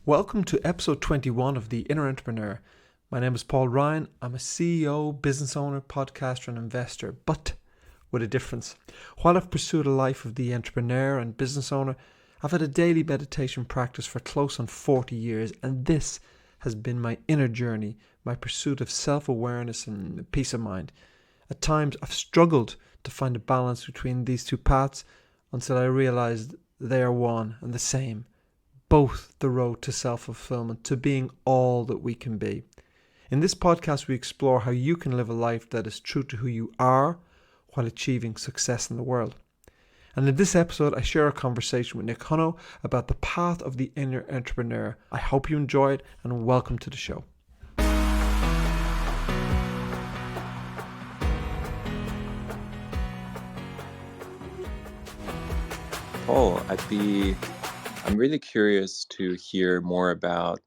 Welcome to episode 21 of The Inner Entrepreneur. My name is Paul Ryan. I'm a CEO, business owner, podcaster, and investor, but with a difference. While I've pursued a life of the entrepreneur and business owner, I've had a daily meditation practice for close on 40 years, and this has been my inner journey, my pursuit of self-awareness and peace of mind. At times, I've struggled to find a balance between these two paths until I realized they are one and the same. Both the road to self-fulfillment, to being all that we can be. In this podcast, we explore how you can live a life that is true to who you are while achieving success in the world. And in this episode, I share a conversation with Nik Huno about the path of the inner entrepreneur. I hope you enjoy it and welcome to the show. Paul, I'm really curious to hear more about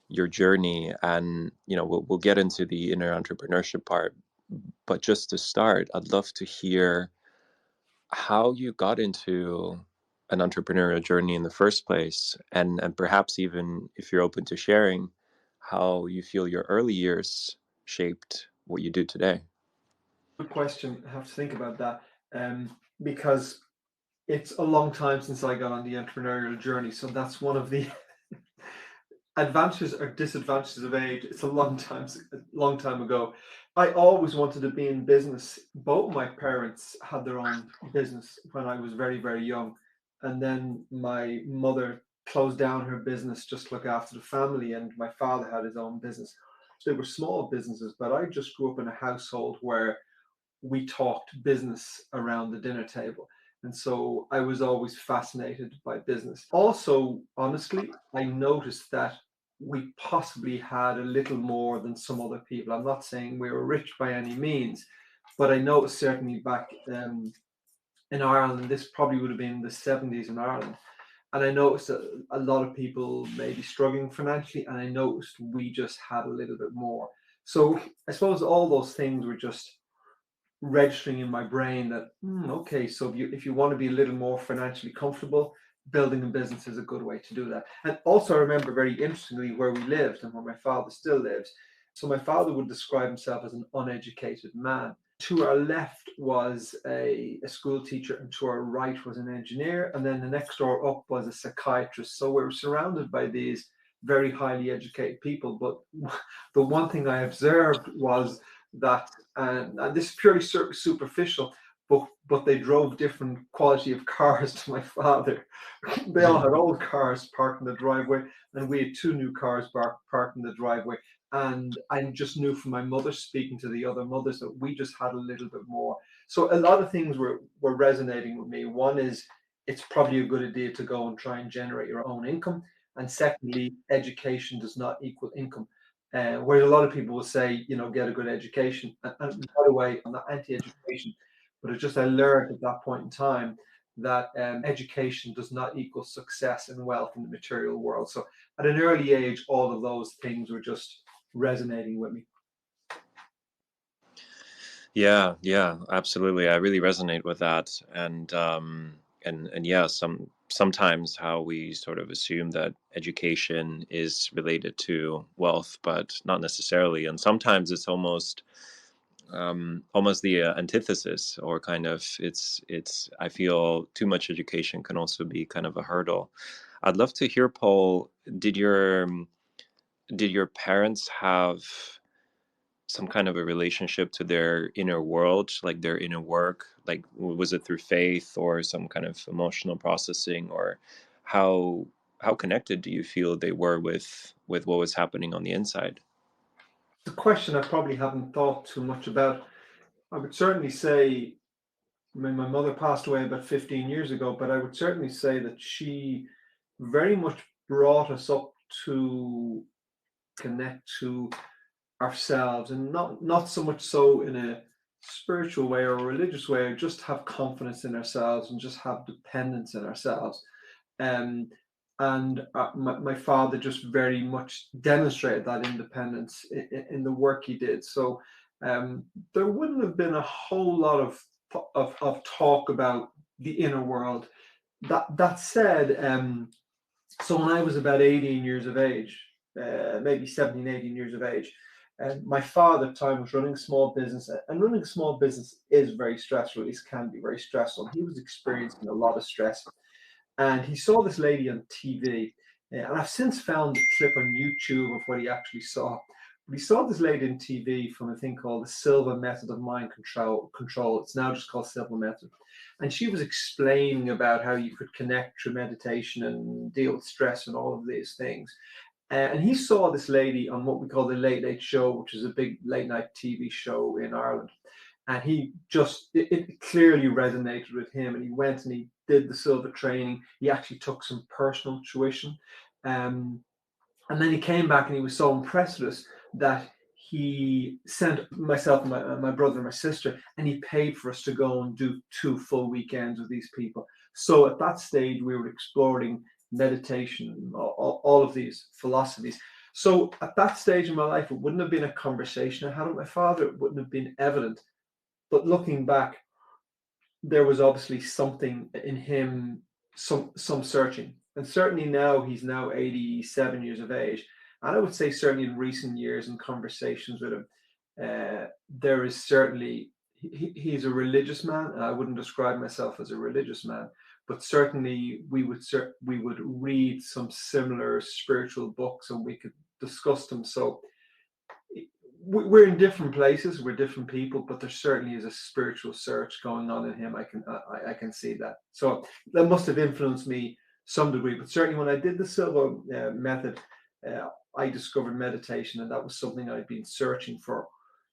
your journey, and we'll get into the inner entrepreneurship part. But just to start, I'd love to hear how you got into an entrepreneurial journey in the first place, and perhaps even if you're open to sharing, how you feel your early years shaped what you do today. Good question. I have to think about that because it's a long time since I got on the entrepreneurial journey. So that's one of the advantages or disadvantages of age. It's a long time ago. I always wanted to be in business. Both my parents had their own business when I was very, very young. And then my mother closed down her business just to look after the family, and my father had his own business. So they were small businesses, but I just grew up in a household where we talked business around the dinner table. And so I was always fascinated by business. Also, honestly, I noticed that we possibly had a little more than some other people. I'm not saying we were rich by any means, but I noticed certainly back in Ireland, this probably would have been the 70s in Ireland. And I noticed that a lot of people may be struggling financially, and I noticed we just had a little bit more. So I suppose all those things were just registering in my brain that okay, so if you want to be a little more financially comfortable, building a business is a good way to do that. And also, I remember very interestingly where we lived and where my father still lives. So my father would describe himself as an uneducated man. To our left was a school teacher, and to our right was an engineer, and then the next door up was a psychiatrist. So we were surrounded by these very highly educated people, but the one thing I observed was that, and this is purely superficial, but they drove different quality of cars to my father. They all had old cars parked in the driveway, and we had two new cars parked in the driveway. And I just knew from my mother speaking to the other mothers that we just had a little bit more. So a lot of things were resonating with me. One is it's probably a good idea to go and try and generate your own income. And secondly, education does not equal income. Whereas a lot of people will say, get a good education. And by the way, I'm not anti-education, but it's just I learned at that point in time that education does not equal success and wealth in the material world. So at an early age, all of those things were just resonating with me. Yeah, absolutely. I really resonate with that, and yeah, sometimes how we sort of assume that education is related to wealth, but not necessarily. And sometimes it's almost the antithesis, or kind of it's. I feel too much education can also be kind of a hurdle. I'd love to hear, Paul. Did your parents have some kind of a relationship to their inner world, like their inner work? Like, was it through faith or some kind of emotional processing, or how how connected do you feel they were with what was happening on the inside? It's a question I probably haven't thought too much about. I would certainly say, I mean, my mother passed away about 15 years ago, but I would certainly say that she very much brought us up to connect to ourselves, and not so much so in a spiritual way or a religious way, just have confidence in ourselves and just have dependence in ourselves. Um, and my father just very much demonstrated that independence in the work he did. So there wouldn't have been a whole lot of talk about the inner world. That said, So when I was about 18 years of age, maybe 17, 18 years of age, and my father at the time was running a small business, and running a small business is very stressful. It can be very stressful. He was experiencing a lot of stress, and he saw this lady on TV. And I've since found a clip on YouTube of what he actually saw. But he saw this lady on TV from a thing called the Silva Method of Mind Control. It's now just called Silva Method. And she was explaining about how you could connect through meditation and deal with stress and all of these things. And he saw this lady on what we call the Late Late Show, which is a big late night TV show in Ireland. And he just, it clearly resonated with him. And he went and he did the Silva training. He actually took some personal tuition. Um, and then he came back and he was so impressed with us that he sent myself and my brother and my sister, and he paid for us to go and do 2 full weekends with these people. So at that stage, we were exploring meditation, all of these philosophies. So at that stage in my life, it wouldn't have been a conversation I had with my father. It wouldn't have been evident. But looking back, there was obviously something in him, some searching. And certainly now he's now 87 years of age. And I would say certainly in recent years in conversations with him, there is certainly he's a religious man. And I wouldn't describe myself as a religious man, but certainly we would read some similar spiritual books and we could discuss them. So we're in different places, we're different people, but there certainly is a spiritual search going on in him. I can see that. So that must have influenced me some degree. But certainly when I did the Silva method, I discovered meditation, and that was something I'd been searching for.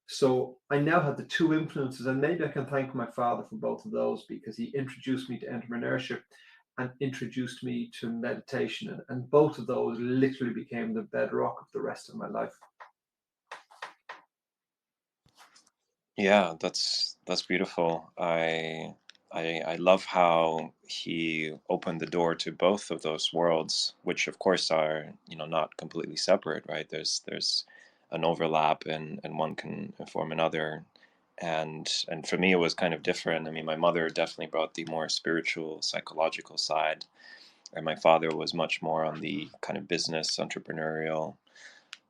So I now have the two influences, and maybe I can thank my father for both of those, because he introduced me to entrepreneurship and introduced me to meditation, and both of those literally became the bedrock of the rest of my life. Yeah, that's beautiful. I love how he opened the door to both of those worlds, which of course are, not completely separate, right? There's an overlap, and one can inform another. And for me it was kind of different. I mean, my mother definitely brought the more spiritual, psychological side, and my father was much more on the kind of business, entrepreneurial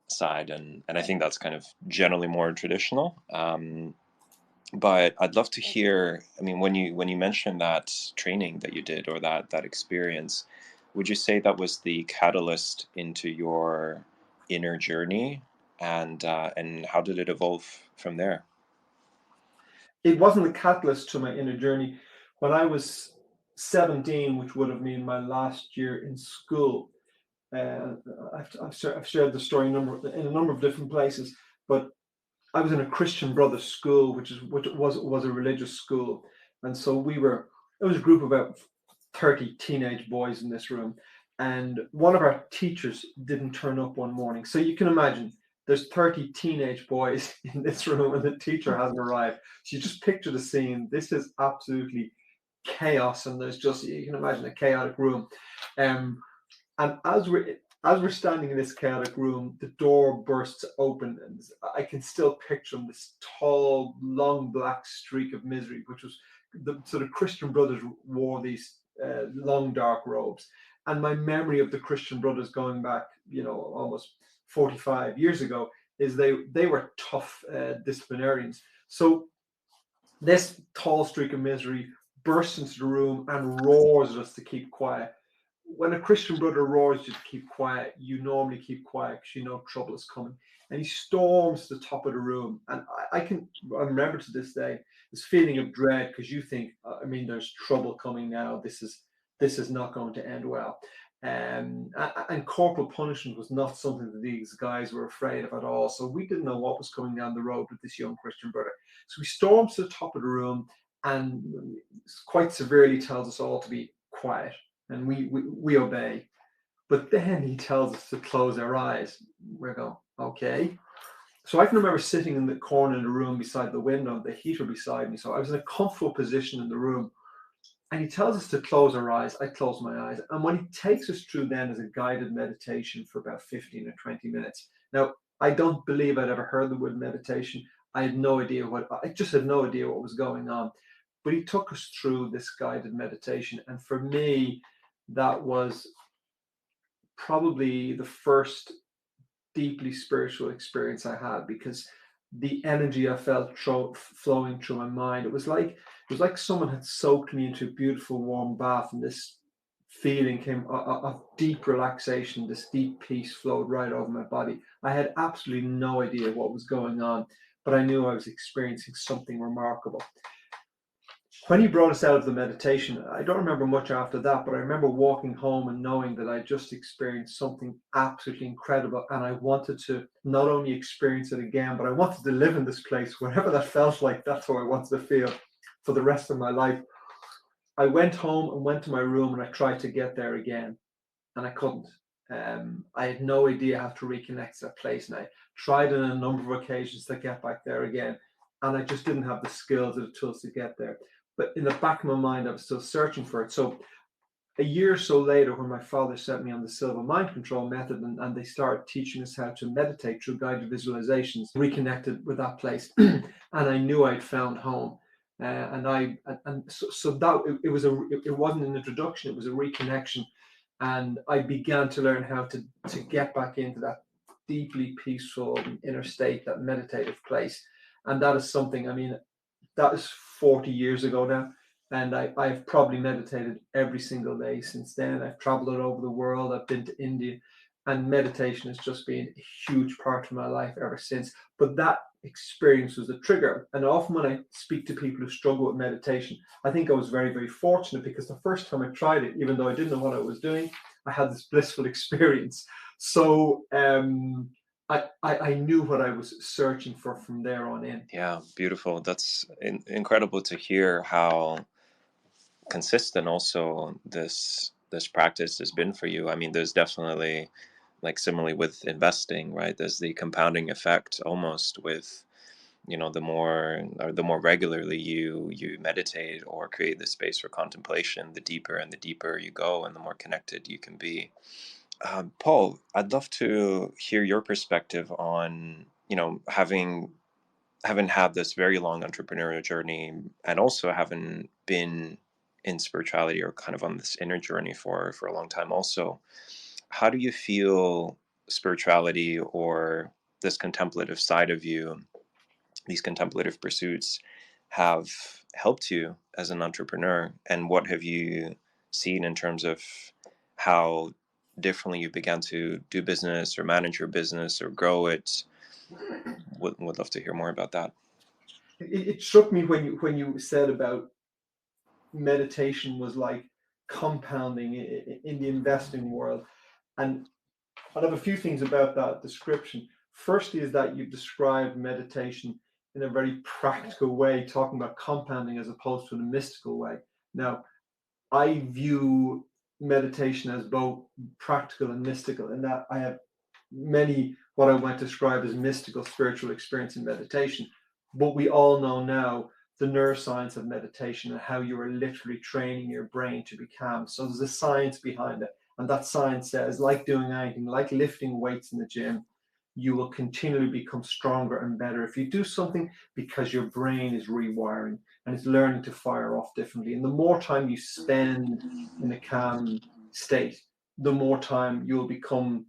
side, and I think that's kind of generally more traditional. But I'd love to hear, I mean, when you mentioned that training that you did, or that experience, would you say that was the catalyst into your inner journey, and how did it evolve from there? It wasn't a catalyst to my inner journey. When I was 17, which would have been my last year in school, uh, I've shared the story in a number of different places, but I was in a Christian Brothers school, which was a religious school, and so it was a group of about 30 teenage boys in this room, and one of our teachers didn't turn up one morning. So you can imagine there's 30 teenage boys in this room, and the teacher hasn't arrived. So you just picture the scene. This is absolutely chaos, and there's just, you can imagine, a chaotic room. Um, and as we're standing in this chaotic room, the door bursts open, and I can still picture him, this tall, long black streak of misery, which was the sort of Christian Brothers wore these long dark robes. And my memory of the Christian Brothers going back, almost 45 years ago, is they were tough disciplinarians. So this tall streak of misery bursts into the room and roars at us to keep quiet. When a Christian brother roars you to keep quiet, you normally keep quiet because you know trouble is coming. And he storms to the top of the room. And I remember to this day this feeling of dread, because you think, there's trouble coming now. This is not going to end well. And corporal punishment was not something that these guys were afraid of at all. So we didn't know what was coming down the road with this young Christian brother. So he storms to the top of the room and quite severely tells us all to be quiet, and we obey. But then he tells us to close our eyes. We're going, okay. So I can remember sitting in the corner of the room beside the window, the heater beside me. So I was in a comfortable position in the room. And he tells us to close our eyes. I close my eyes. And what he takes us through then is a guided meditation for about 15 or 20 minutes. Now, I don't believe I'd ever heard the word meditation. I just had no idea what was going on. But he took us through this guided meditation. And for me, that was probably the first deeply spiritual experience I had, because the energy I felt flowing through my mind, it was like someone had soaked me into a beautiful warm bath, and this feeling came of deep relaxation, this deep peace flowed right over my body. I had absolutely no idea what was going on, but I knew I was experiencing something remarkable. When he brought us out of the meditation, I don't remember much after that, but I remember walking home and knowing that I just experienced something absolutely incredible. And I wanted to not only experience it again, but I wanted to live in this place, wherever that felt like. That's how I wanted to feel for the rest of my life. I went home and went to my room and I tried to get there again, and I couldn't. I had no idea how to reconnect to that place. And I tried on a number of occasions to get back there again, and I just didn't have the skills or the tools to get there. But in the back of my mind, I was still searching for it. So a year or so later, when my father sent me on the Silva mind control method, and they started teaching us how to meditate through guided visualizations, reconnected with that place, and I knew I'd found home. So that it wasn't an introduction; it was a reconnection, and I began to learn how to get back into that deeply peaceful inner state, that meditative place. And that is something, I mean, that is 40 years ago now. And I've probably meditated every single day since then. I've traveled all over the world. I've been to India, and meditation has just been a huge part of my life ever since. But that experience was the trigger. And often when I speak to people who struggle with meditation, I think I was very, very fortunate, because the first time I tried it, even though I didn't know what I was doing, I had this blissful experience. So I knew what I was searching for from there on in. Yeah, beautiful. That's incredible to hear how consistent also this practice has been for you. I mean, there's definitely, like, similarly with investing, right? There's the compounding effect almost with, the more regularly you meditate or create the space for contemplation, the deeper and the deeper you go, and the more connected you can be. Paul, I'd love to hear your perspective on, having had this very long entrepreneurial journey, and also having been in spirituality, or kind of on this inner journey for a long time also. How do you feel spirituality, or this contemplative side of you, these contemplative pursuits, have helped you as an entrepreneur? And what have you seen in terms of how differently you began to do business or manage your business or grow it? Would love to hear more about that. It struck me when you said about meditation was like compounding in the investing world. And I have a few things about that description. Firstly, is that you've described meditation in a very practical way, talking about compounding as opposed to in a mystical way. Now, I view meditation as both practical and mystical, in that I have many what I might describe as mystical spiritual experience in meditation. But we all know now the neuroscience of meditation and how you are literally training your brain to be calm. So there's a science behind it. And that science says, like doing anything, like lifting weights in the gym, you will continually become stronger and better if you do something, because your brain is rewiring and it's learning to fire off differently. And the more time you spend in a calm state, the more time you'll become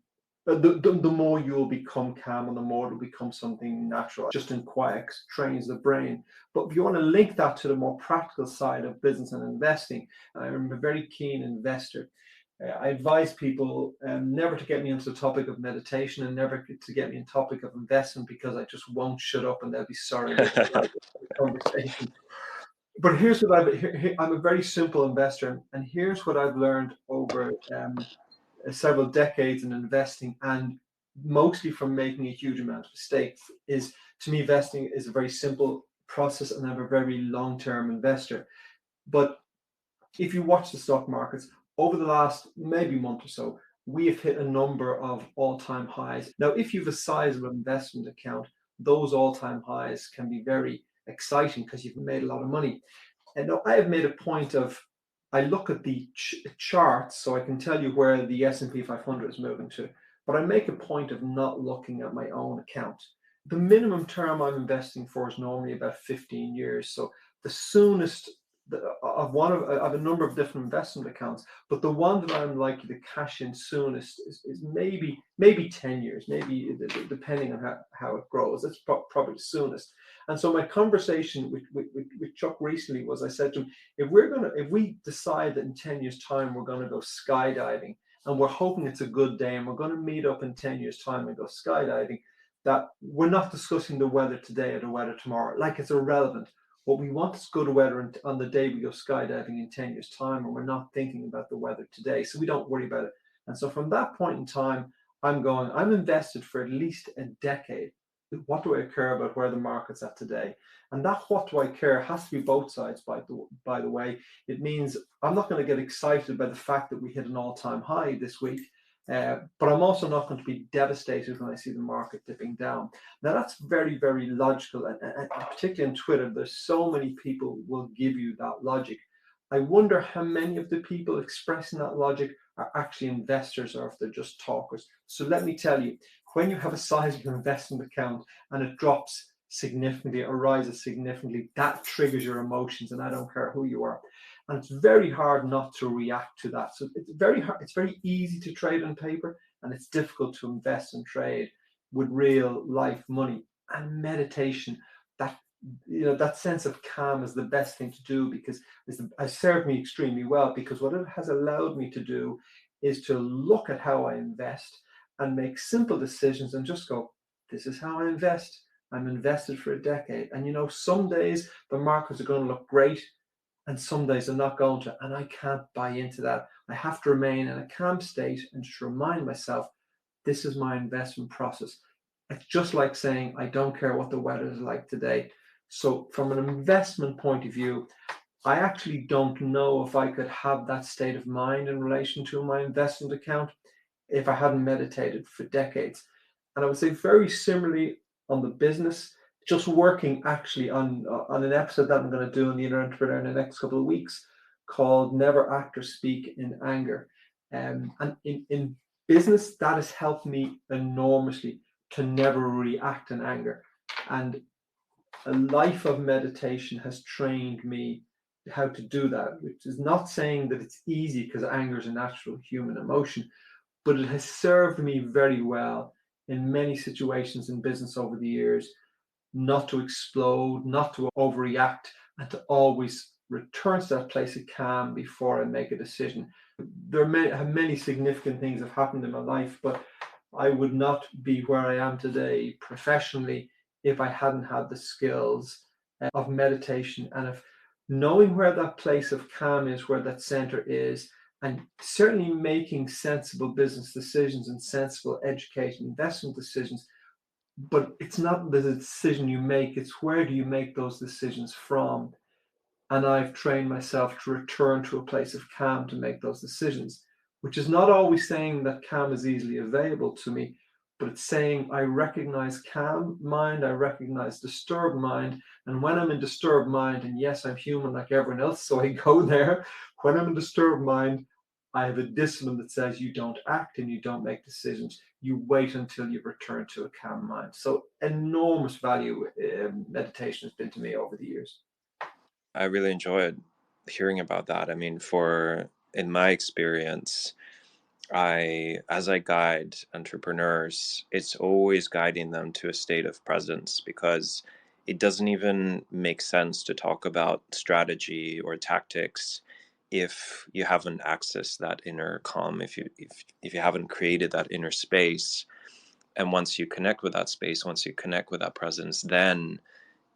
the more you'll become calm, and the more it'll become something natural. Just in quiet trains the brain. But if you want to link that to the more practical side of business and investing, I'm a very keen investor. I advise people never to get me into the topic of meditation, and never to get me in topic of investment, because I just won't shut up and they'll be sorry with the conversation. But here's what I'm a very simple investor, and here's what I've learned over several decades in investing, and mostly from making a huge amount of mistakes. Is, to me, investing is a very simple process, and I'm a very long-term investor. But if you watch the stock markets over the last maybe month or so, we have hit a number of all-time highs. Now, if you have a sizable investment account, those all-time highs can be very exciting, because you've made a lot of money. And now I have made a point of, I look at the charts so I can tell you where the S&P 500 is moving to, but I make a point of not looking at my own account. The minimum term I'm investing for is normally about 15 years. So the soonest I have a number of different investment accounts, but the one that I'm likely to cash in soonest is maybe 10 years, maybe depending on how it grows. That's probably the soonest. And so my conversation with Chuck recently was, I said to him, if we decide that in 10 years time we're going to go skydiving, and we're hoping it's a good day and we're going to meet up in 10 years time and go skydiving, that we're not discussing the weather today or the weather tomorrow, like it's irrelevant. What we want is good weather on the day we go skydiving in 10 years time, and we're not thinking about the weather today, so we don't worry about it. And so from that point in time, I'm invested for at least a decade. What do I care about where the market's at today? And that what do I care has to be both sides, by the way. It means I'm not going to get excited by the fact that we hit an all-time high this week, but I'm also not going to be devastated when I see the market dipping down. Now, that's very, very logical, and particularly on Twitter, there's so many people will give you that logic. I wonder how many of the people expressing that logic are actually investors or if they're just talkers. So let me tell you, when you have a sizable investment account and it drops significantly or rises significantly, that triggers your emotions, and I don't care who you are. And it's very hard not to react to that. So it's very hard. It's very easy to trade on paper, and it's difficult to invest and trade with real life money. And meditation, that that sense of calm is the best thing to do, because it has served me extremely well, because what it has allowed me to do is to look at how I invest and make simple decisions and just go, this is how I invest. I'm invested for a decade. And some days the markets are going to look great and some days they're not going to. And I can't buy into that. I have to remain in a calm state and just remind myself, this is my investment process. It's just like saying, I don't care what the weather is like today. So from an investment point of view, I actually don't know if I could have that state of mind in relation to my investment account if I hadn't meditated for decades. And I would say very similarly on the business, just working actually on an episode that I'm going to do on the Inner Entrepreneur in the next couple of weeks, called Never Act or Speak in Anger. And in business, that has helped me enormously to never react in anger. And a life of meditation has trained me how to do that, which is not saying that it's easy, because anger is a natural human emotion, but it has served me very well in many situations in business over the years, not to explode, not to overreact, and to always return to that place of calm before I make a decision. There are many significant things have happened in my life, but I would not be where I am today professionally if I hadn't had the skills of meditation and of knowing where that place of calm is, where that center is, and certainly making sensible business decisions and sensible education investment decisions. But it's not the decision you make, it's where do you make those decisions from. And I've trained myself to return to a place of calm to make those decisions, which is not always saying that calm is easily available to me, but it's saying I recognize calm mind, I recognize disturbed mind. And when I'm in disturbed mind, and yes, I'm human like everyone else, so I go there. When I'm in disturbed mind, I have a discipline that says you don't act and you don't make decisions. You wait until you return to a calm mind. So enormous value meditation has been to me over the years. I really enjoyed hearing about that. I mean, in my experience, as I guide entrepreneurs, it's always guiding them to a state of presence, because it doesn't even make sense to talk about strategy or tactics if you haven't accessed that inner calm, if you haven't created that inner space. And once you connect with that space, once you connect with that presence, then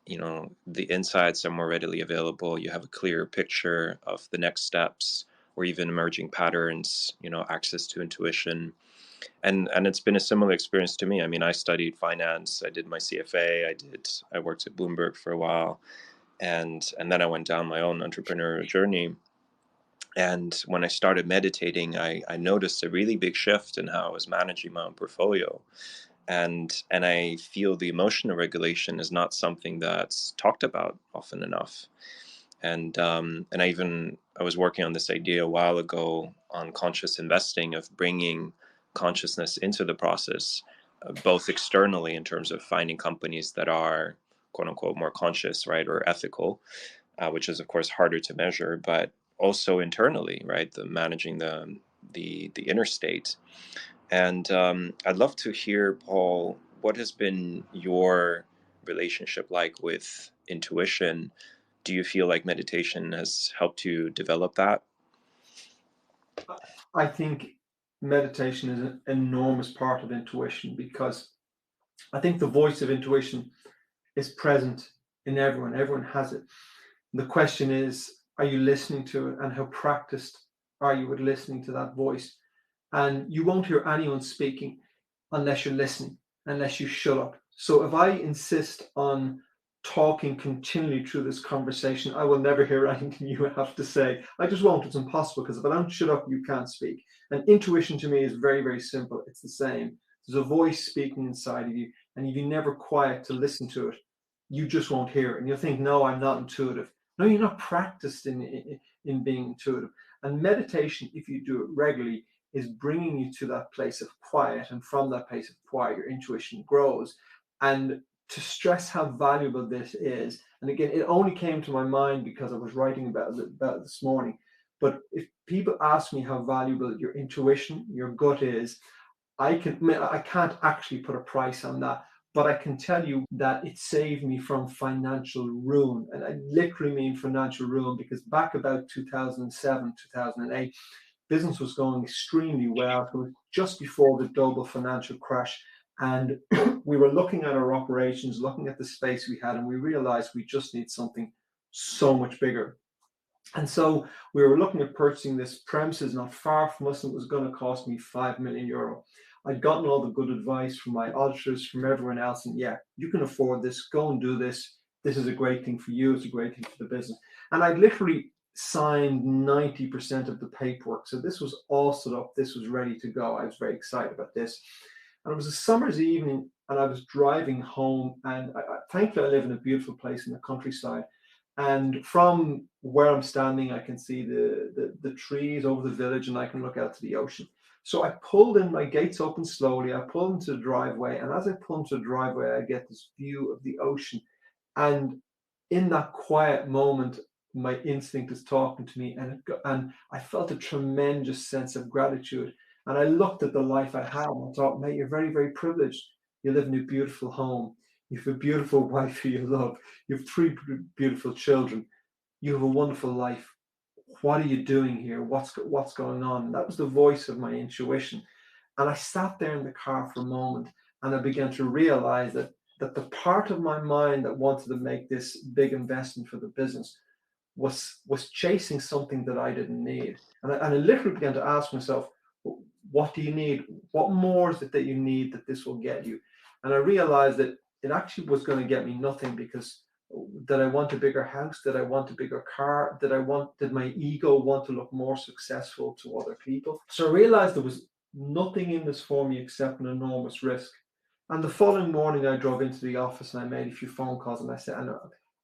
the insights are more readily available. You have a clear picture of the next steps or even emerging patterns, access to intuition. And it's been a similar experience to me. I mean, I studied finance, I did my CFA, I worked at Bloomberg for a while, and then I went down my own entrepreneurial journey. And when I started meditating, I noticed a really big shift in how I was managing my own portfolio. And I feel the emotional regulation is not something that's talked about often enough. And I was working on this idea a while ago on conscious investing, of bringing consciousness into the process, both externally in terms of finding companies that are quote unquote more conscious, right, or ethical, which is of course harder to measure, but also internally, right? The managing the inner state. And I'd love to hear, Paul, what has been your relationship like with intuition? Do you feel like meditation has helped you develop that? I think meditation is an enormous part of intuition because I think the voice of intuition is present in everyone. Everyone has it. The question is, are you listening to it, and how practiced are you with listening to that voice? And you won't hear anyone speaking unless you're listening, unless you shut up. So if I insist on talking continually through this conversation, I will never hear anything you have to say. I just won't. It's impossible, because if I don't shut up, you can't speak. And intuition to me is very, very simple. It's the same. There's a voice speaking inside of you, and if you never quiet to listen to it, you just won't hear it. And you'll think, no, I'm not intuitive. No, you're not practiced in being intuitive. And meditation, if you do it regularly, is bringing you to that place of quiet. And from that place of quiet, your intuition grows. And to stress how valuable this is, and again, it only came to my mind because I was writing about it this morning. But if people ask me how valuable your intuition, your gut is, I can't actually put a price on that, but I can tell you that it saved me from financial ruin. And I literally mean financial ruin, because back about 2007, 2008, business was going extremely well. It was just before the global financial crash. And we were looking at our operations, looking at the space we had, and we realized we just need something so much bigger. And so we were looking at purchasing this premises not far from us, and it was going to cost me 5 million euro. I'd gotten all the good advice from my auditors, from everyone else, and yeah, you can afford this, go and do this. This is a great thing for you, it's a great thing for the business. And I literally signed 90% of the paperwork. So this was all set up, this was ready to go. I was very excited about this. And it was a summer's evening, and I was driving home, and thankfully I live in a beautiful place in the countryside. And from where I'm standing, I can see the trees over the village, and I can look out to the ocean. So I pulled in, my gates open slowly. I pulled into the driveway, and as I pull into the driveway, I get this view of the ocean. And in that quiet moment, my instinct is talking to me, and I felt a tremendous sense of gratitude. And I looked at the life I had, and I thought, mate, you're very, very privileged. You live in a beautiful home. You have a beautiful wife who you love. You have three beautiful children. You have a wonderful life. What are you doing here? What's going on? And that was the voice of my intuition. And I sat there in the car for a moment, and I began to realize that the part of my mind that wanted to make this big investment for the business was chasing something that I didn't need. And I literally began to ask myself, what do you need? What more is it that you need that this will get you? And I realized that it actually was going to get me nothing, because did I want a bigger house? Did I want a bigger car? Did my ego want to look more successful to other people? So I realized there was nothing in this for me except an enormous risk. And the following morning, I drove into the office and I made a few phone calls, and I said,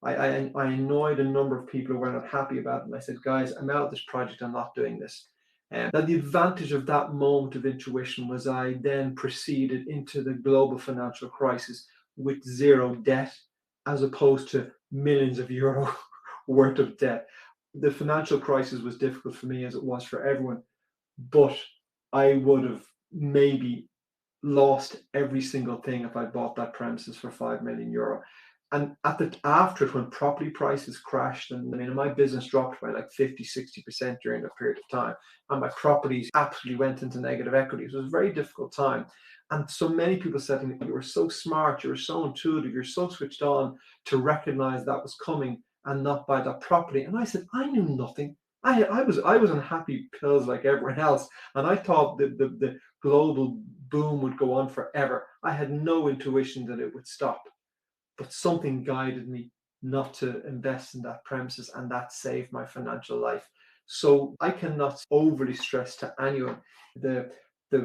I annoyed a number of people who were not happy about it. And I said, guys, I'm out of this project. I'm not doing this. Now, the advantage of that moment of intuition was I then proceeded into the global financial crisis with zero debt, as opposed to millions of euro worth of debt. The financial crisis was difficult for me, as it was for everyone, but I would have maybe lost every single thing if I bought that premises for 5 million euro. And after it, when property prices crashed, and I mean, my business dropped by like 50, 60% during that period of time, and my properties absolutely went into negative equity. It was a very difficult time. And so many people said to me, you were so smart, you were so intuitive, you're so switched on to recognize that was coming and not buy that property. And I said, I knew nothing. I was on happy pills like everyone else, and I thought the global boom would go on forever. I had no intuition that it would stop, but something guided me not to invest in that premises, and that saved my financial life. So I cannot overly stress to anyone the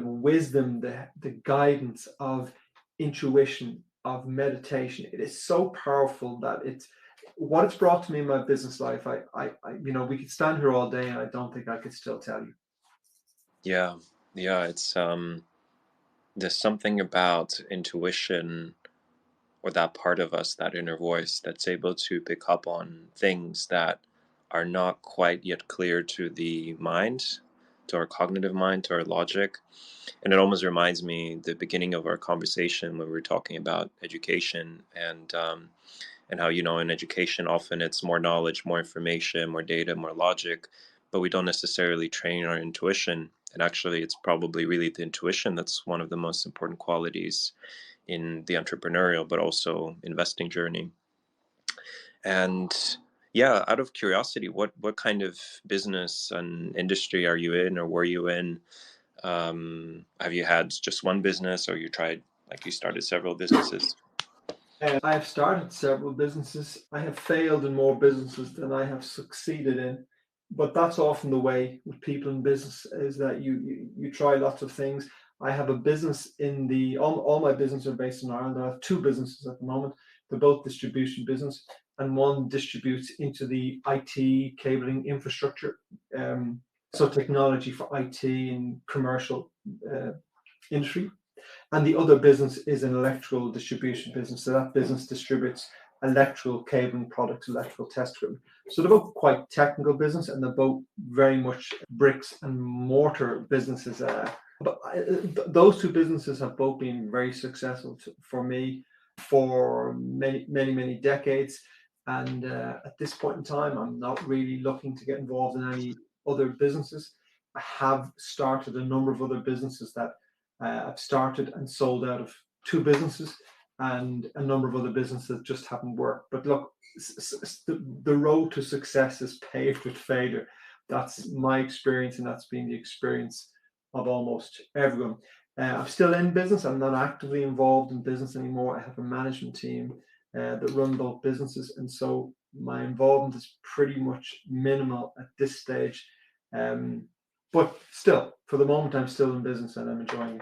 wisdom, the guidance of intuition, of meditation. It is so powerful that it's what it's brought to me in my business life. We could stand here all day, and I don't think I could still tell you. Yeah, yeah, it's there's something about intuition or that part of us, that inner voice that's able to pick up on things that are not quite yet clear to the mind, to our cognitive mind, to our logic. And it almost reminds me the beginning of our conversation when we were talking about education, and how, in education often it's more knowledge, more information, more data, more logic, but we don't necessarily train our intuition. And actually, it's probably really the intuition that's one of the most important qualities in the entrepreneurial but also investing journey. And yeah, out of curiosity, what kind of business and industry are you in, or were you in? Have you had just one business, or you tried, like, you started several businesses? I have started several businesses. I have failed in more businesses than I have succeeded in. But that's often the way with people in business, is that you try lots of things. I have a business in the all my businesses are based in Ireland. I have two businesses at the moment. They're both distribution business, and one distributes into the IT cabling infrastructure. So technology for IT and commercial uh, industry, and the other business is an electrical distribution business. So that business distributes electrical cabling products, electrical test equipment. So they're both quite technical business, and they're both very much bricks and mortar businesses. But those two businesses have both been very successful for me for many, many, many decades. And at this point in time, I'm not really looking to get involved in any other businesses. I have started a number of other businesses that I've started and sold out of two businesses, and a number of other businesses just haven't worked. But look, the road to success is paved with failure. That's my experience, and that's been the experience of almost everyone. I'm still in business. I'm not actively involved in business anymore. I have a management team that run both businesses, and so my involvement is pretty much minimal at this stage. Um, but still, for the moment, I'm still in business and I'm enjoying it.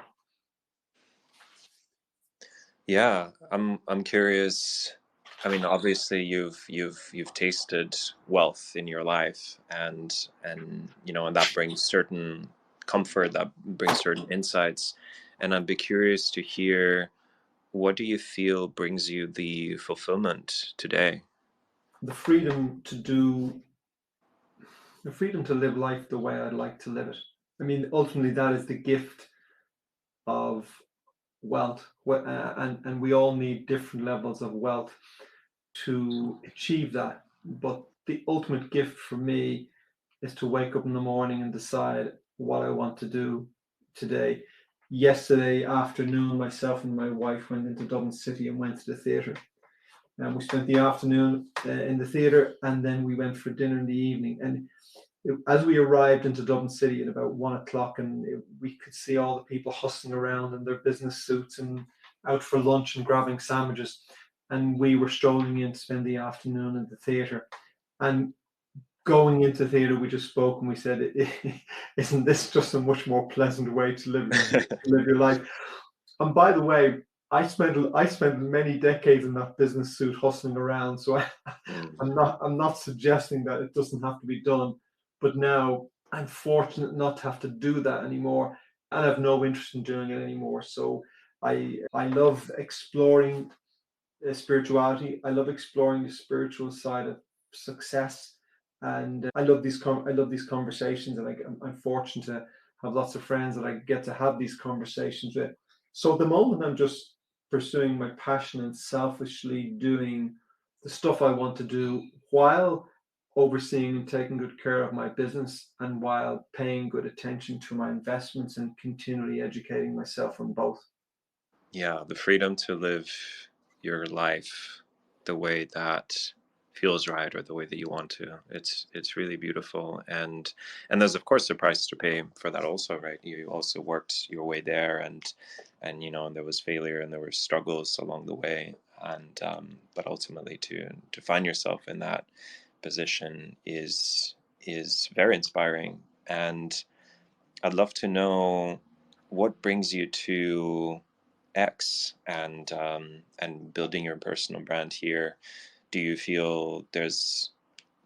Yeah, I'm curious. I mean, obviously you've tasted wealth in your life, and that brings certain comfort, that brings certain insights. And I'd be curious to hear, what do you feel brings you the fulfillment today? The freedom to do, the freedom to live life the way I'd like to live it. I mean, ultimately, that is the gift of wealth, and we all need different levels of wealth to achieve that. But the ultimate gift for me is to wake up in the morning and decide what I want to do today. Yesterday afternoon, myself and my wife went into Dublin City and went to the theatre. And we spent the afternoon in the theatre, and then we went for dinner in the evening. And as we arrived into Dublin City at about 1 o'clock, and we could see all the people hustling around in their business suits and out for lunch and grabbing sandwiches. And we were strolling in to spend the afternoon in the theatre. And going into theatre, we just spoke and we said, "Isn't this just a much more pleasant way to live your life?" And by the way, I spent many decades in that business suit hustling around. So Mm. I'm not suggesting that it doesn't have to be done, but now I'm fortunate not to have to do that anymore, and I have no interest in doing it anymore. So I love exploring spirituality. I love exploring the spiritual side of success, and I love these conversations, and I'm fortunate to have lots of friends that I get to have these conversations with. So at the moment, I'm just pursuing my passion and selfishly doing the stuff I want to do, while overseeing and taking good care of my business, and while paying good attention to my investments and continually educating myself on both. Yeah, the freedom to live your life the way that feels right, or the way that you want to. It's really beautiful. And there's of course a price to pay for that also, right? You also worked your way there, and there was failure and there were struggles along the way. But ultimately, to find yourself in that position is very inspiring. And I'd love to know, what brings you to X, and building your personal brand here. Do you feel there's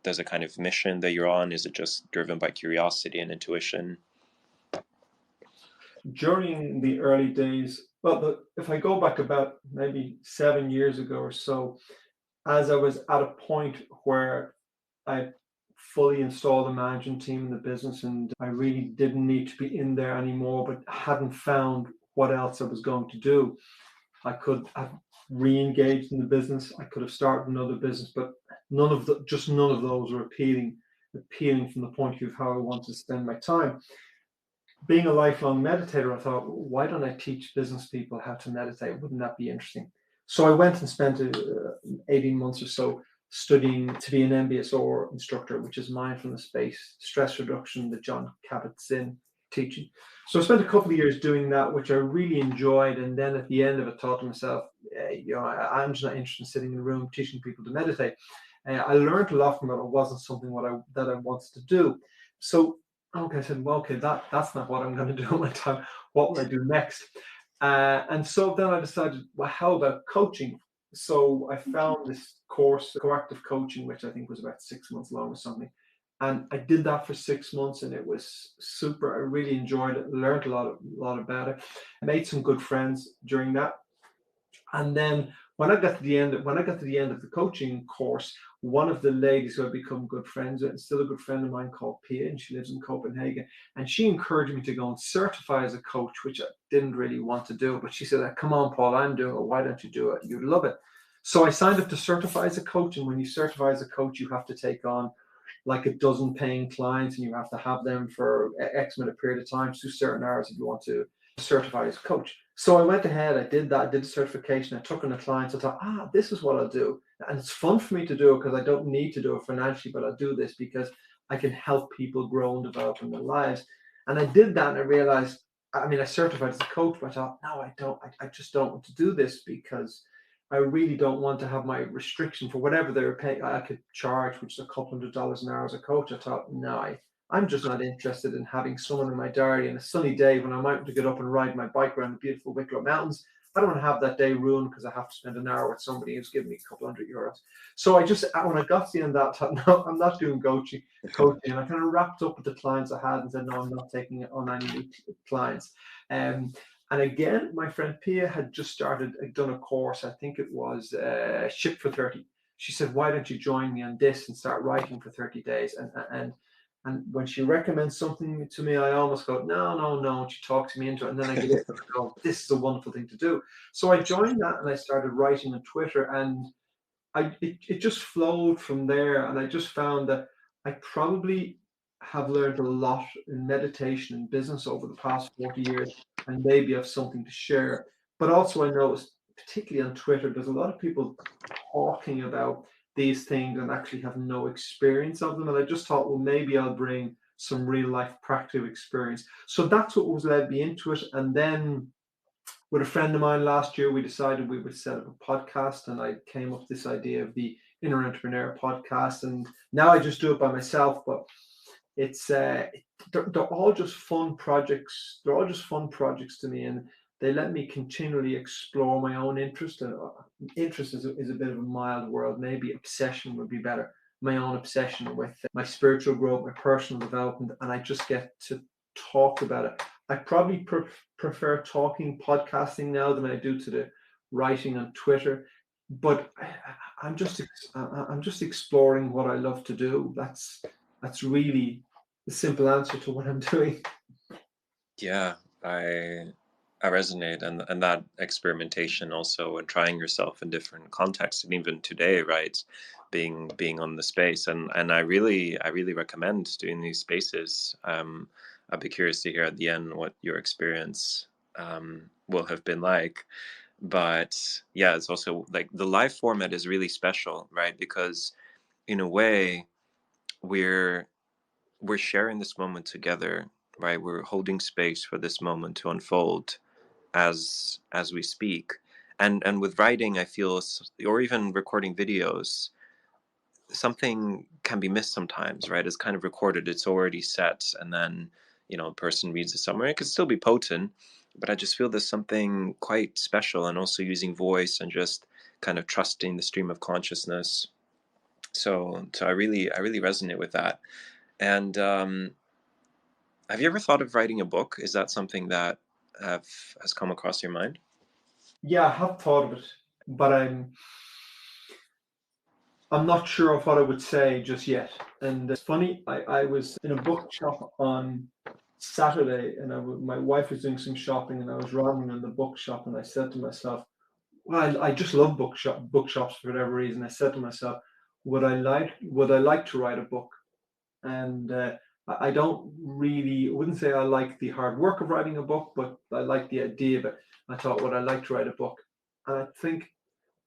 a kind of mission that you're on? Is it just driven by curiosity and intuition? During the early days Well, if I go back about maybe 7 years ago or so, as I was at a point where I fully installed a management team in the business and I really didn't need to be in there anymore, but hadn't found what else I was going to do. I could have re-engaged in the business. I could have started another business, but none of those were appealing from the point of view of how I wanted to spend my time. Being a lifelong meditator, I thought, why don't I teach business people how to meditate? Wouldn't that be interesting? So I went and spent 18 months or so studying to be an MBSR instructor, which is mindfulness-based stress reduction that John Kabat-Zinn teaching. So I spent a couple of years doing that, which I really enjoyed. And then at the end of it, thought to myself, I'm just not interested in sitting in a room teaching people to meditate. I learned a lot from it. It wasn't something that I wanted to do. So okay, I said, well, okay, that's not what I'm going to do in my time. What will I do next? And so then I decided, well, how about coaching? So I found this course, Proactive Coaching, which I think was about 6 months long or something. And I did that for 6 months, and it was super. I really enjoyed it. Learned a lot about it. I made some good friends during that. And then when I got to the end of the coaching course, one of the ladies who I've become good friends with, and still a good friend of mine called Pia, and she lives in Copenhagen, and she encouraged me to go and certify as a coach, which I didn't really want to do. But she said, "Come on, Paul, I'm doing it. Why don't you do it? You'd love it." So I signed up to certify as a coach, and when you certify as a coach, you have to take on like a dozen paying clients, and you have to have them for X minute period of time, do certain hours if you want to certify as a coach. So I went ahead, I did that, I did the certification, I took on the clients, I thought, this is what I'll do. And it's fun for me to do it because I don't need to do it financially, but I'll do this because I can help people grow and develop in their lives. And I did that and I realized, I mean, I certified as a coach, but I thought, no, I don't, I just don't want to do this because I really don't want to have my restriction for whatever they were paying. I could charge, which is a couple $100 an hour as a coach. I thought, no, I'm just not interested in having someone in my diary on a sunny day when I'm out to get up and ride my bike around the beautiful Wicklow Mountains. I don't want to have that day ruined because I have to spend an hour with somebody who's giving me a couple €100. So when I got to the end of that, I thought, no, I'm not doing coaching. And I kind of wrapped up with the clients I had and said, no, I'm not taking on any new clients. And again, my friend Pia had just done a course. I think it was Ship for 30. She said, why don't you join me on this and start writing for 30 days? And when she recommends something to me, I almost go, no, no, no. And she talks me into it. And then I get it and go, this is a wonderful thing to do. So I joined that and I started writing on Twitter. And it just flowed from there. And I just found that I probably have learned a lot in meditation and business over the past 40 years, and maybe have something to share. But also, I noticed, particularly on Twitter, there's a lot of people talking about these things and actually have no experience of them. And I just thought, well, maybe I'll bring some real life practical experience. So that's what was led me into it. And then with a friend of mine last year, we decided we would set up a podcast, and I came up with this idea of the Inner Entrepreneur podcast. And now I just do it by myself, but it's they're all just fun projects. They're all just fun projects to me, and they let me continually explore my own interest. And interest is a bit of a mild word. Maybe obsession would be better. My own obsession with my spiritual growth, my personal development, and I just get to talk about it. I probably prefer talking, podcasting now than I do to the writing on Twitter. But I'm just exploring what I love to do. That's really the simple answer to what I'm doing. Yeah, I resonate, and that experimentation also, and trying yourself in different contexts, and even today, right, being on the space, and I really recommend doing these spaces. I'd be curious to hear at the end what your experience will have been like. But yeah, it's also like the live format is really special, right? Because in a way, we're we're sharing this moment together, right? We're holding space for this moment to unfold as we speak. And with writing, I feel, or even recording videos, something can be missed sometimes, right? It's kind of recorded, it's already set, and then a person reads it somewhere. It could still be potent, but I just feel there's something quite special, and also using voice and just kind of trusting the stream of consciousness. So I really resonate with that. And have you ever thought of writing a book? Is that something that has come across your mind? Yeah, I have thought of it, but I'm not sure of what I would say just yet. And it's funny, I was in a bookshop on Saturday, and my wife was doing some shopping, and I was rounding in the bookshop, and I said to myself, well, I just love bookshops for whatever reason. I said to myself, would I like to write a book? And I don't really, I wouldn't say I like the hard work of writing a book, but I like the idea of it. I thought, would I like to write a book? And I think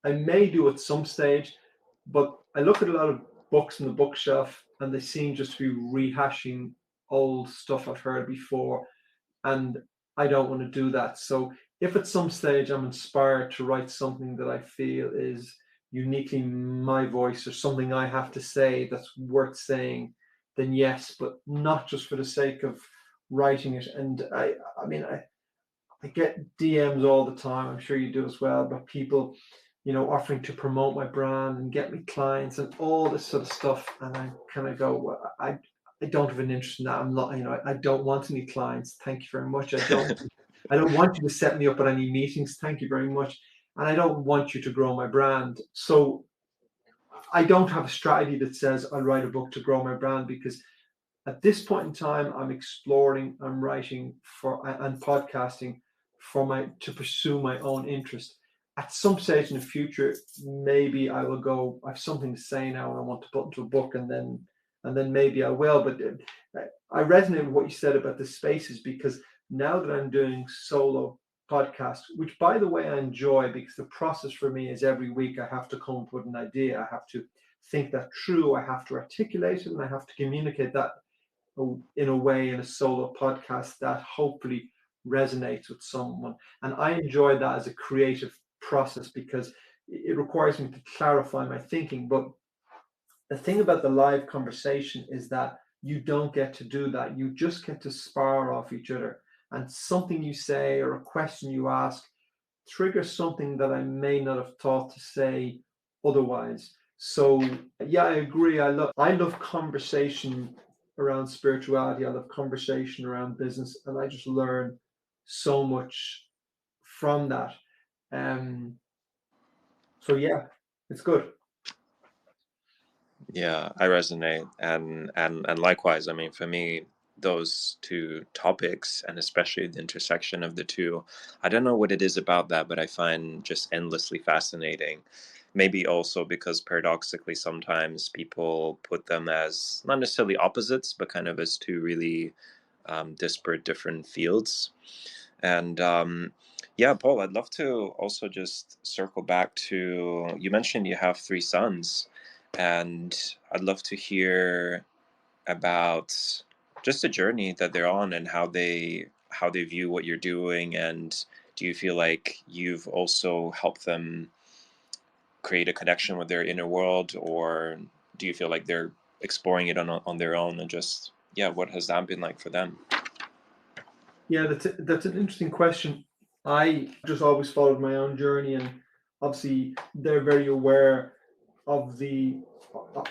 I may do at some stage, but I look at a lot of books in the bookshelf and they seem just to be rehashing old stuff I've heard before. And I don't want to do that. So if at some stage I'm inspired to write something that I feel is uniquely my voice or something I have to say that's worth saying, then yes, but not just for the sake of writing it. And I mean, I get DMs all the time. I'm sure you do as well, but people, offering to promote my brand and get me clients and all this sort of stuff. And I kind of go, well, I don't have an interest in that. I'm not, I don't want any clients. Thank you very much. I don't want you to set me up at any meetings. Thank you very much. And I don't want you to grow my brand. So I don't have a strategy that says I'll write a book to grow my brand, because at this point in time, I'm exploring, I'm writing for and podcasting to pursue my own interest. At some stage in the future, maybe I will go, I have something to say now and I want to put into a book, and then maybe I will. But I resonate with what you said about the spaces, because now that I'm doing solo podcasts, which by the way I enjoy, because the process for me is every week I have to come up with an idea, I have to think that through, I have to articulate it, and I have to communicate that in a way in a solo podcast that hopefully resonates with someone. And I enjoy that as a creative process because it requires me to clarify my thinking. But the thing about the live conversation is that you don't get to do that. You just get to spar off each other. And something you say or a question you ask triggers something that I may not have thought to say otherwise. So yeah, I agree. I love conversation around spirituality. I love conversation around business, and I just learn so much from that. Um, so yeah, it's good. Yeah, I resonate, and likewise. I mean, for me, those two topics, and especially the intersection of the two, I don't know what it is about that, but I find just endlessly fascinating. Maybe also because paradoxically, sometimes people put them as not necessarily opposites, but kind of as two really disparate different fields. And yeah, Paul, I'd love to also just circle back to, you mentioned you have three sons, and I'd love to hear about just the journey that they're on and how they view what you're doing. And do you feel like you've also helped them create a connection with their inner world, or do you feel like they're exploring it on their own? And just, yeah, what has that been like for them? Yeah, that's an interesting question. I just always followed my own journey, and obviously they're very aware of the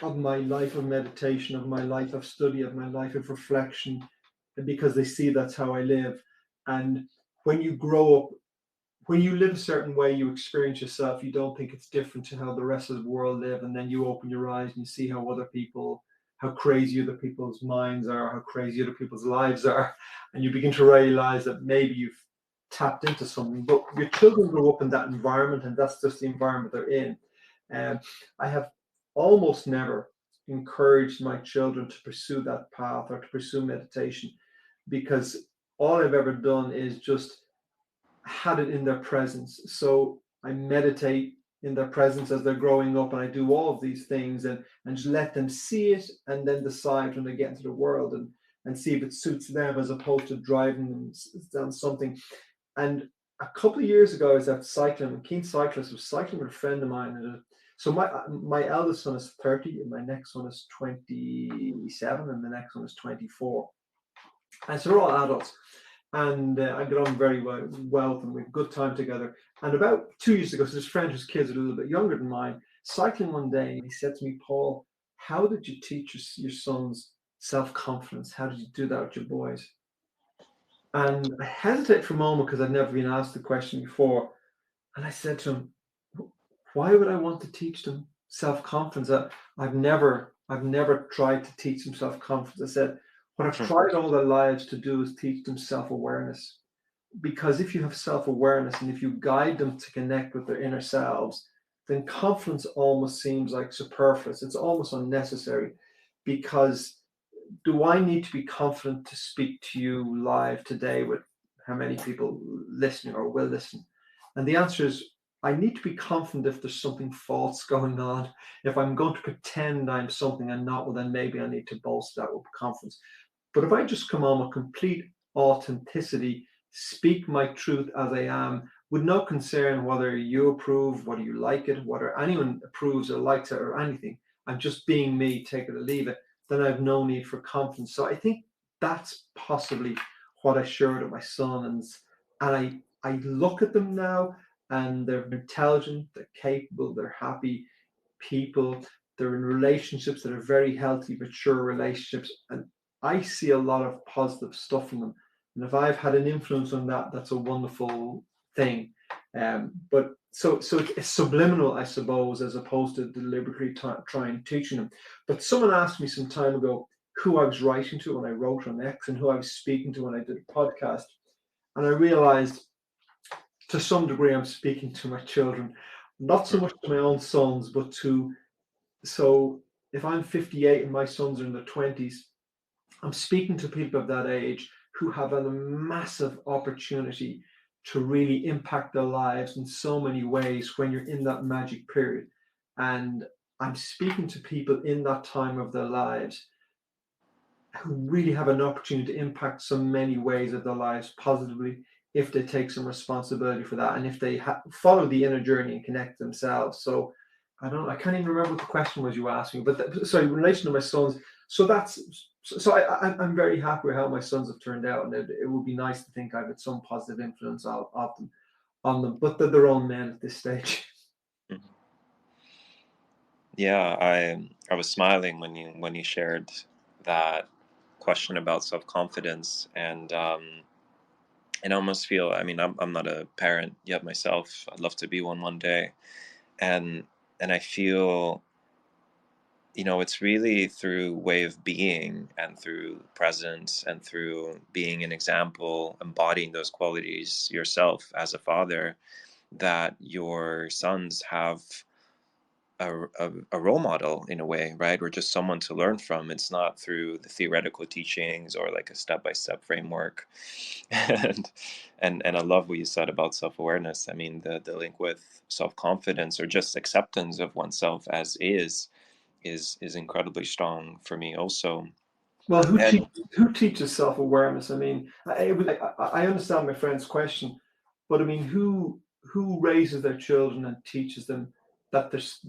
of my life of meditation, of my life of study, of my life of reflection, because they see that's how I live. And when you grow up, when you live a certain way, you experience yourself. You don't think it's different to how the rest of the world live, and then you open your eyes and you see how crazy other people's minds are, how crazy other people's lives are, and you begin to realize that maybe you've tapped into something. But your children grow up in that environment, and that's just the environment they're in. And I have almost never encouraged my children to pursue that path or to pursue meditation, because all I've ever done is just had it in their presence. So I meditate in their presence as they're growing up, and I do all of these things, and just let them see it and then decide when they get into the world, and see if it suits them, as opposed to driving them down something. And a couple of years ago, I was out cycling. I'm a keen cyclist. I was cycling with a friend of mine. So my eldest son is 30, and my next one is 27, and the next one is 24. And so they're all adults, and I get on very well with them. We have a good time together. And about 2 years ago, so this friend whose kids are a little bit younger than mine, cycling one day, and he said to me, Paul, how did you teach your sons self-confidence? How did you do that with your boys? And I hesitate for a moment because I'd never been asked the question before. And I said to him, Why would I want to teach them self-confidence? I've never tried to teach them self-confidence." I said, "What I've Hmm. tried all their lives to do is teach them self-awareness. Because if you have self-awareness and if you guide them to connect with their inner selves, then confidence almost seems like superfluous. It's almost unnecessary because do I need to be confident to speak to you live today with how many people listening or will listen? And the answer is I need to be confident if there's something false going on. If I'm going to pretend I'm something I'm not, well, then maybe I need to bolster that with confidence. But if I just come on with complete authenticity, speak my truth as I am, with no concern whether you approve, whether you like it, whether anyone approves or likes it or anything, I'm just being me, take it or leave it, then I have no need for confidence. So I think that's possibly what I shared with my sons. And I look at them now and they're intelligent, they're capable, they're happy people, they're in relationships that are very healthy, mature relationships. And I see a lot of positive stuff from them. And if I've had an influence on that, that's a wonderful thing. But so it's subliminal, I suppose, as opposed to deliberately trying teaching them. But someone asked me some time ago who I was writing to when I wrote on X and who I was speaking to when I did a podcast. And I realized to some degree I'm speaking to my children, not so much to my own sons, but to so if I'm 58 and my sons are in their 20s, I'm speaking to people of that age who have a massive opportunity to really impact their lives in so many ways when you're in that magic period. And I'm speaking to people in that time of their lives who really have an opportunity to impact so many ways of their lives positively if they take some responsibility for that and if they follow the inner journey and connect themselves. So I can't even remember what the question was you asked me, but sorry, in relation to my sons. I'm very happy with how my sons have turned out, and it would be nice to think I've had some positive influence of them on them, but they're their own men at this stage. Hmm. Yeah, I was smiling when you shared that question about self-confidence, and I almost feel, I mean, I'm not a parent yet myself. I'd love to be one day. And and I feel, it's really through way of being and through presence and through being an example, embodying those qualities yourself as a father, that your sons have a role model in a way, right? Or just someone to learn from. It's not through the theoretical teachings or like a step-by-step framework. and and I love what you said about self-awareness. I mean, the link with self-confidence or just acceptance of oneself as is incredibly strong for me also. Well, And who teaches self awareness? I mean, I understand my friend's question, but I mean, who raises their children and teaches them that there's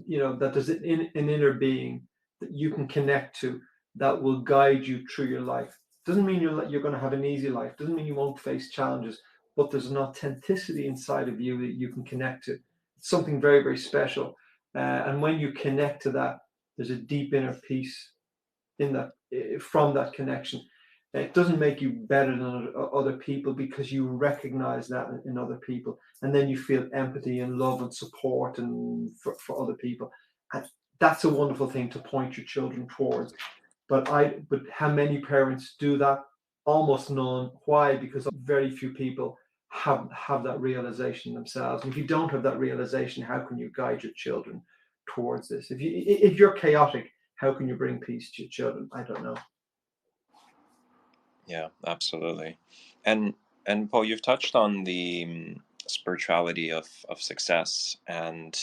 an inner being that you can connect to that will guide you through your life. Doesn't mean you're going to have an easy life. Doesn't mean you won't face challenges, but there's an authenticity inside of you that you can connect to. It's something very very special, and when you connect to that, there's a deep inner peace in that from that connection. It doesn't make you better than other people because you recognize that in other people, and then you feel empathy and love and support and for other people, and that's a wonderful thing to point your children towards. But how many parents do that? Almost none. Why? Because very few people have that realization themselves. And if you don't have that realization, how can you guide your children towards this? If you're chaotic, how can you bring peace to your children? I don't know. yeah, absolutely. And and Paul, you've touched on the spirituality of success, and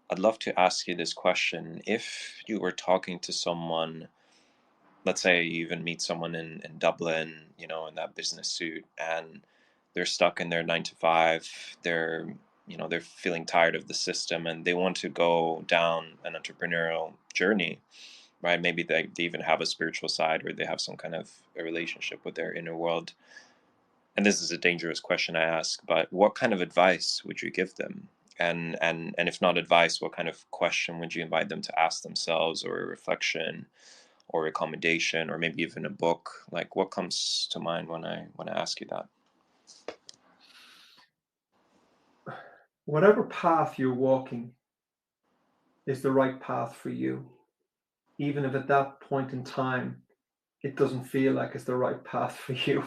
I'd love to ask you this question. If you were talking to someone, let's say you even meet someone in Dublin, in that business suit, and they're stuck in their 9 to 5, they're feeling tired of the system and they want to go down an entrepreneurial journey, right? Maybe they even have a spiritual side or they have some kind of a relationship with their inner world. And this is a dangerous question I ask, but what kind of advice would you give them? And if not advice, what kind of question would you invite them to ask themselves, or a reflection or recommendation, or maybe even a book? Like, what comes to mind when I ask you that? whatever path you're walking is the right path for you, even if at that point in time it doesn't feel like it's the right path for you.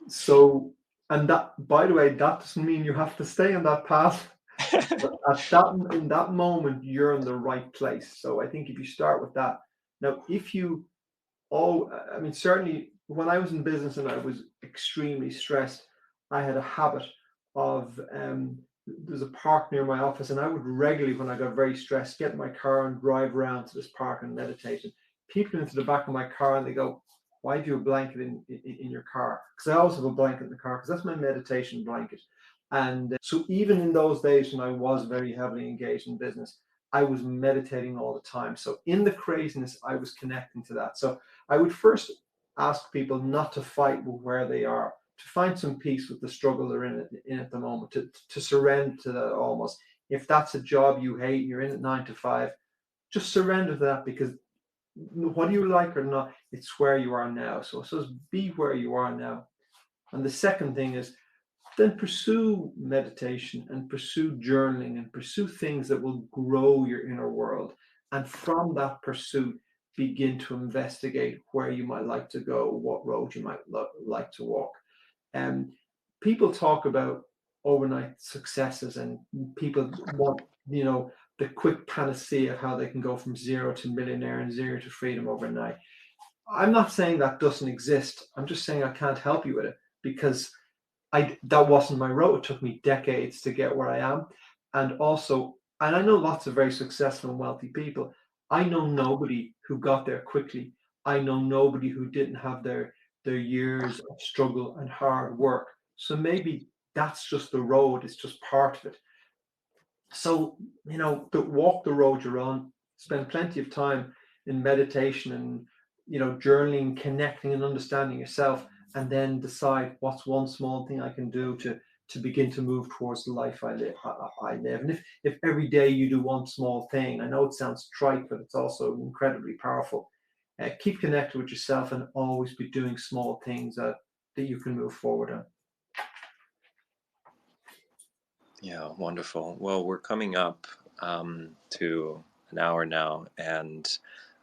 So, and that, by the way, that doesn't mean you have to stay on that path. But at that in that moment, you're in the right place. So I think if you start with that, now if you I mean, certainly when I was in business and I was extremely stressed, I had a habit of there's a park near my office, and I would regularly, when I got very stressed, get in my car and drive around to this park and meditate. And people into the back of my car and they go, "Why do you have a blanket in your car?" Because I always have a blanket in the car because that's my meditation blanket. And so even in those days when I was very heavily engaged in business, I was meditating all the time. So in the craziness, I was connecting to that. So I would first ask people not to fight with where they are, to find some peace with the struggle they're in at the moment, to surrender to that almost. If that's a job you hate, you're in at 9 to 5, just surrender to that because whether you like or not, it's where you are now. So be where you are now. And the second thing is then pursue meditation and pursue journaling and pursue things that will grow your inner world. And from that pursuit, begin to investigate where you might like to go, what road you might like to walk. And people talk about overnight successes, and people want, the quick panacea of how they can go from zero to millionaire and zero to freedom overnight. I'm not saying that doesn't exist. I'm just saying I can't help you with it because that wasn't my road. It took me decades to get where I am. And also, and I know lots of very successful and wealthy people. I know nobody who got there quickly. I know nobody who didn't have their years of struggle and hard work. So maybe that's just the road, it's just part of it. So, walk the road you're on, spend plenty of time in meditation and, journaling, connecting and understanding yourself, and then decide what's one small thing I can do to begin to move towards the life I live. I live. And if every day you do one small thing, I know it sounds trite, but it's also incredibly powerful. Keep connected with yourself and always be doing small things that you can move forward on. Yeah, wonderful. Well, we're coming up to an hour now, and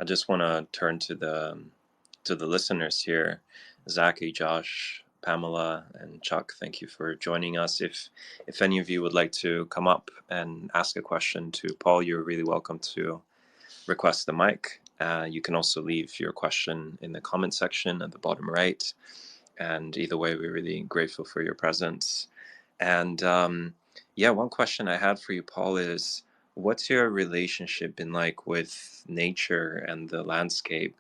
I just want to turn to the listeners here. Zachary, Josh, Pamela, and Chuck, thank you for joining us. If any of you would like to come up and ask a question to Paul, you're really welcome to request the mic. You can also leave your question in the comment section at the bottom right. And either way, we're really grateful for your presence. And yeah, one question I had for you, Paul, is what's your relationship been like with nature and the landscape?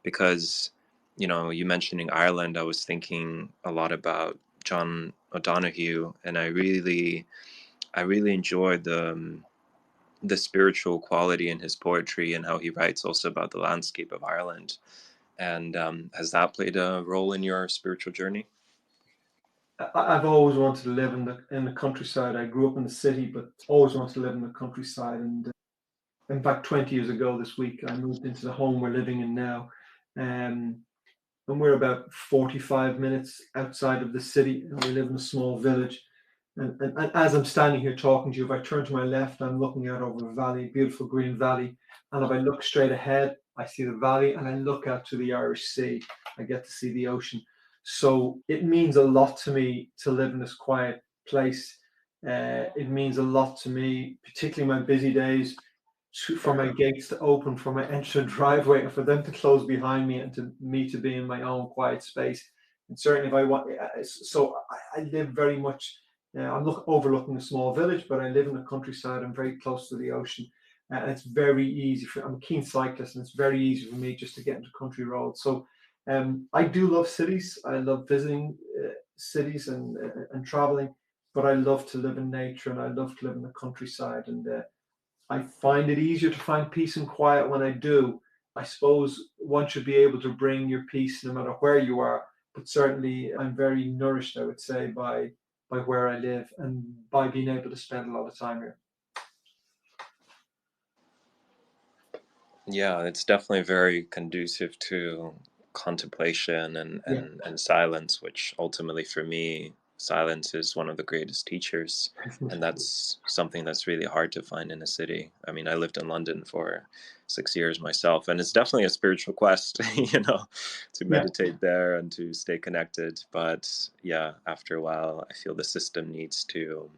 Because, you mentioning Ireland, I was thinking a lot about John O'Donoghue, and I really enjoyed the spiritual quality in his poetry and how he writes also about the landscape of Ireland. And has that played a role in your spiritual journey? I've always wanted to live in the countryside. I grew up in the city, but always wanted to live in the countryside. And in fact, 20 years ago this week, I moved into the home we're living in now. Um, and we're about 45 minutes outside of the city, and we live in a small village. And as I'm standing here talking to you, if I turn to my left, I'm looking out over a valley, beautiful green valley. And if I look straight ahead, I see the valley, and I look out to the Irish Sea. I get to see the ocean. So it means a lot to me to live in this quiet place. It means a lot to me, particularly my busy days, for my gates to open, for my entrance driveway, and for them to close behind me, and to me to be in my own quiet space. And certainly, if I want, so I live very much. I'm overlooking a small village, but I live in the countryside. I'm very close to the ocean, and it's very easy for. I'm a keen cyclist, and it's very easy for me just to get into country roads. So, I do love cities. I love visiting cities and traveling, but I love to live in nature, and I love to live in the countryside. And I find it easier to find peace and quiet when I do. I suppose one should be able to bring your peace no matter where you are, but certainly I'm very nourished, I would say, by where I live and by being able to spend a lot of time here. Yeah, it's definitely very conducive to contemplation Yeah, and silence, which ultimately for me silence is one of the greatest teachers, and that's something that's really hard to find in a city. I mean, I lived in London for 6 years myself, and it's definitely a spiritual quest, to Yeah, meditate there and to stay connected. But yeah, after a while, I feel the system needs to.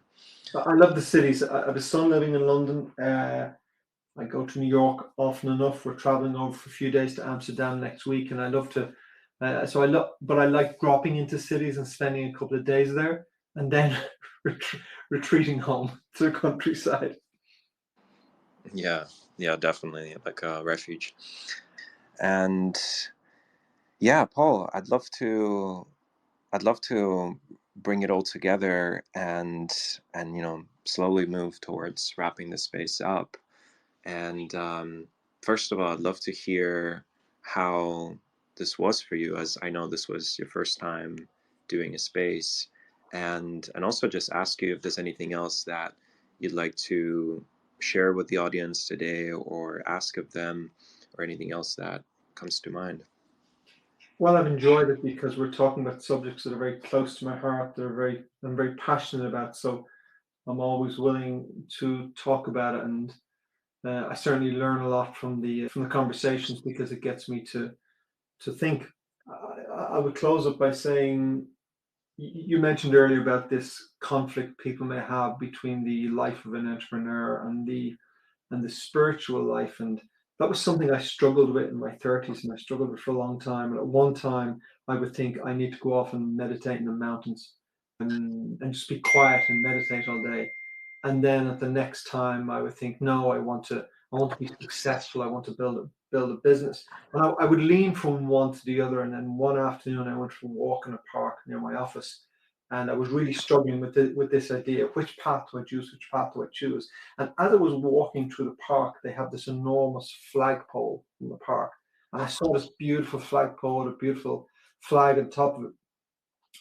I love the cities. I have a son living in London. I go to New York often enough. We're traveling over for a few days to Amsterdam next week, and I love to. So I love, but I like dropping into cities and spending a couple of days there, and then retreating home to the countryside. Yeah, yeah, definitely like a refuge. And yeah, Paul, I'd love to bring it all together and slowly move towards wrapping this space up. And first of all, I'd love to hear how this was for you, as I know this was your first time doing a space, and also just ask you if there's anything else that you'd like to share with the audience today, or ask of them, or anything else that comes to mind. Well, I've enjoyed it because we're talking about subjects that are very close to my heart. I'm very passionate about. So I'm always willing to talk about it, and I certainly learn a lot from the conversations because it gets me to think. I would close up by saying you mentioned earlier about this conflict people may have between the life of an entrepreneur and the spiritual life, and that was something I struggled with in my 30s, and I struggled with for a long time. And at one time, I would think I need to go off and meditate in the mountains and just be quiet and meditate all day. And then at the next time, I would think, no, I want to be successful. I want to build a business. And I would lean from one to the other. And then one afternoon, I went for a walk in a park near my office, and I was really struggling with this idea: which path do I choose? Which path do I choose? And as I was walking through the park, they have this enormous flagpole in the park, and I saw this beautiful flagpole, a beautiful flag on top of it.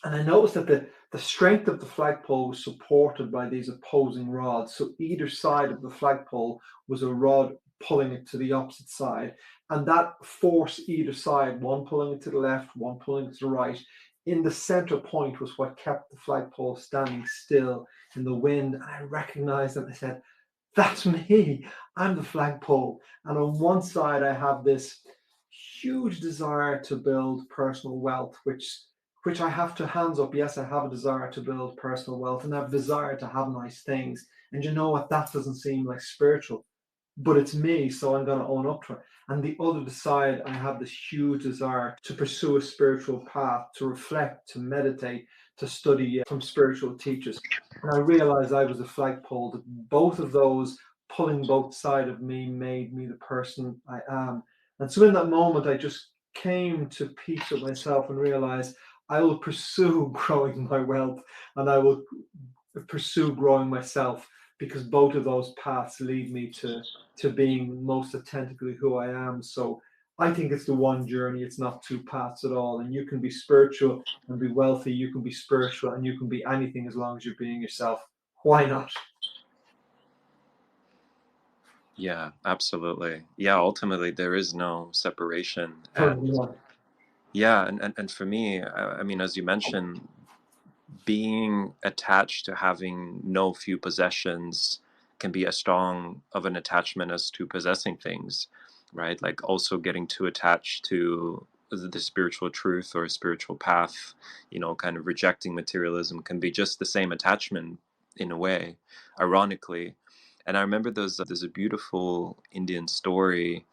And I noticed that the strength of the flagpole was supported by these opposing rods. So either side of the flagpole was a rod pulling it to the opposite side. And that force either side, one pulling it to the left, one pulling it to the right, in the center point was what kept the flagpole standing still in the wind. And I recognized it and I said, that's me. I'm the flagpole. And on one side, I have this huge desire to build personal wealth, which I have to hands up. Yes, I have a desire to build personal wealth and I have a desire to have nice things. And you know what? That doesn't seem like spiritual, but it's me, so I'm going to own up to it. And the other side, I have this huge desire to pursue a spiritual path, to reflect, to meditate, to study from spiritual teachers. And I realized I was a flagpole, that both of those pulling both sides of me made me the person I am. And so in that moment, I just came to peace with myself and realized I will pursue growing my wealth and I will pursue growing myself, because both of those paths lead me to being most authentically who I am. So I think it's the one journey. It's not two paths at all. And you can be spiritual and be wealthy. You can be spiritual and you can be anything as long as you're being yourself. Why not? Yeah, absolutely. Yeah, ultimately there is no separation. And Yeah. yeah, and for me, I mean, as you mentioned, being attached to having no few possessions can be as strong of an attachment as to possessing things, right? Like also getting too attached to the spiritual truth or spiritual path, kind of rejecting materialism can be just the same attachment in a way, ironically. And I remember there's a beautiful Indian story.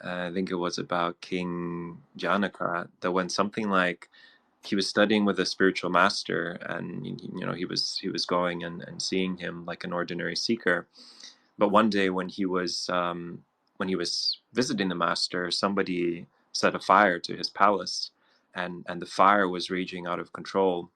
I think it was about King Janaka, that when something like he was studying with a spiritual master, and he was going and seeing him like an ordinary seeker. But one day when he was visiting the master, somebody set a fire to his palace, and the fire was raging out of control.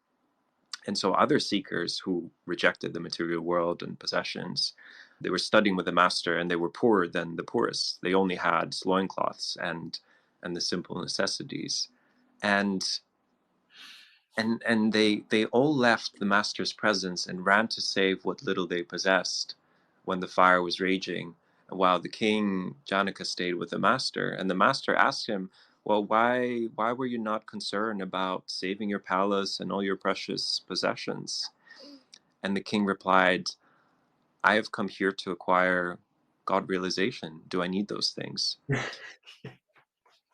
And so other seekers who rejected the material world and possessions, they were studying with the master, and they were poorer than the poorest. They only had loincloths and the simple necessities. And and they all left the master's presence and ran to save what little they possessed when the fire was raging, while the king Janaka stayed with the master. And the master asked him, well, why were you not concerned about saving your palace and all your precious possessions? And the king replied, I have come here to acquire God realization. Do I need those things?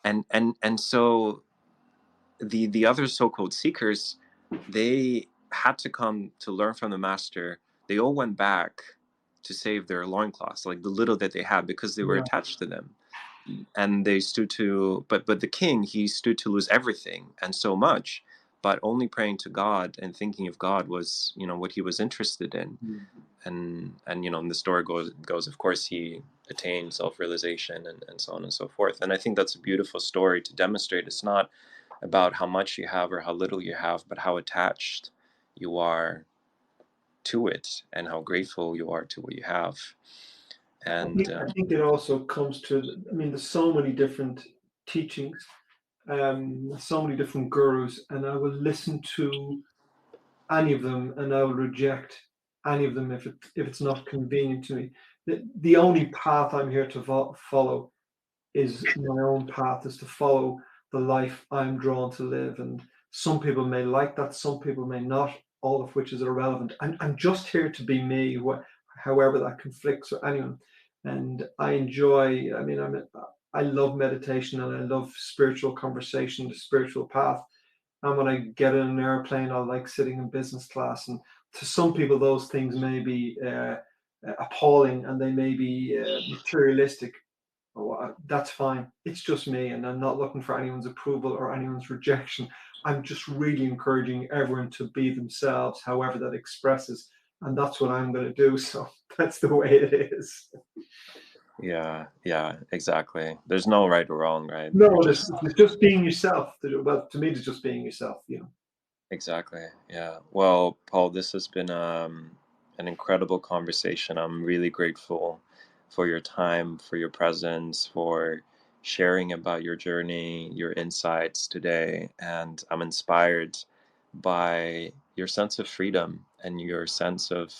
And so the other so-called seekers, they had to come to learn from the master. They all went back to save their loincloths, like the little that they had, because they were Yeah. attached to them. And they stood to, but the king, he stood to lose everything and so much, but only praying to God and thinking of God was, what he was interested in. Mm. And the story goes, of course, he attained self-realization and so on and so forth. And I think that's a beautiful story to demonstrate it's not about how much you have or how little you have, but how attached you are to it and how grateful you are to what you have. And I think it also comes to, I mean, there's so many different teachings, so many different gurus, and I will listen to any of them and I will reject any of them if it's not convenient to me. The only path I'm here to follow is my own path, is to follow the life I'm drawn to live. And some people may like that, some people may not, all of which is irrelevant. I'm just here to be me, however that conflicts with anyone. And I enjoy, I mean, I love meditation and I love spiritual conversation, the spiritual path. And when I get in an airplane, I like sitting in business class. And to some people, those things may be appalling and they may be materialistic. Oh, that's fine. It's just me, and I'm not looking for anyone's approval or anyone's rejection. I'm just really encouraging everyone to be themselves, however that expresses, and that's what I'm going to do. So that's the way it is. yeah, exactly. There's no right or wrong, right? You're No, just it's just being yourself. Well, to me, it's just being yourself. exactly. Yeah. Well, Paul, this has been an incredible conversation. I'm really grateful for your time, for your presence, for sharing about your journey, your insights today. And I'm inspired by your sense of freedom and your sense of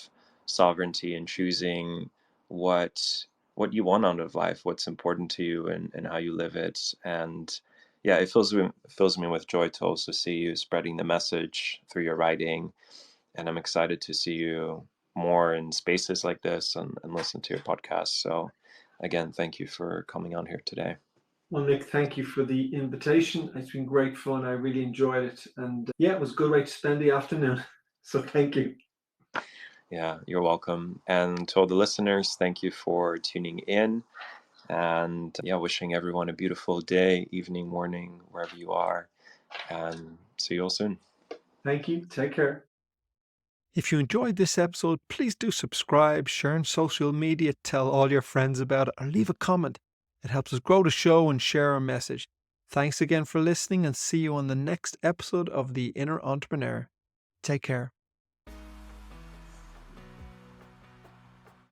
sovereignty and choosing what you want out of life, what's important to you and how you live it. And yeah, it fills me with joy to also see you spreading the message through your writing, and I'm excited to see you more in spaces like this and listen to your podcast. So, again, thank you for coming on here today. Well, Nick, thank you for the invitation. It's been great fun. I really enjoyed it, and yeah, it was a good way to spend the afternoon. So thank you. Yeah, you're welcome. And to all the listeners, thank you for tuning in. And yeah, wishing everyone a beautiful day, evening, morning, wherever you are. And see you all soon. Thank you. Take care. If you enjoyed this episode, please do subscribe, share on social media, tell all your friends about it, or leave a comment. It helps us grow the show and share our message. Thanks again for listening, and see you on the next episode of The Inner Entrepreneur. Take care.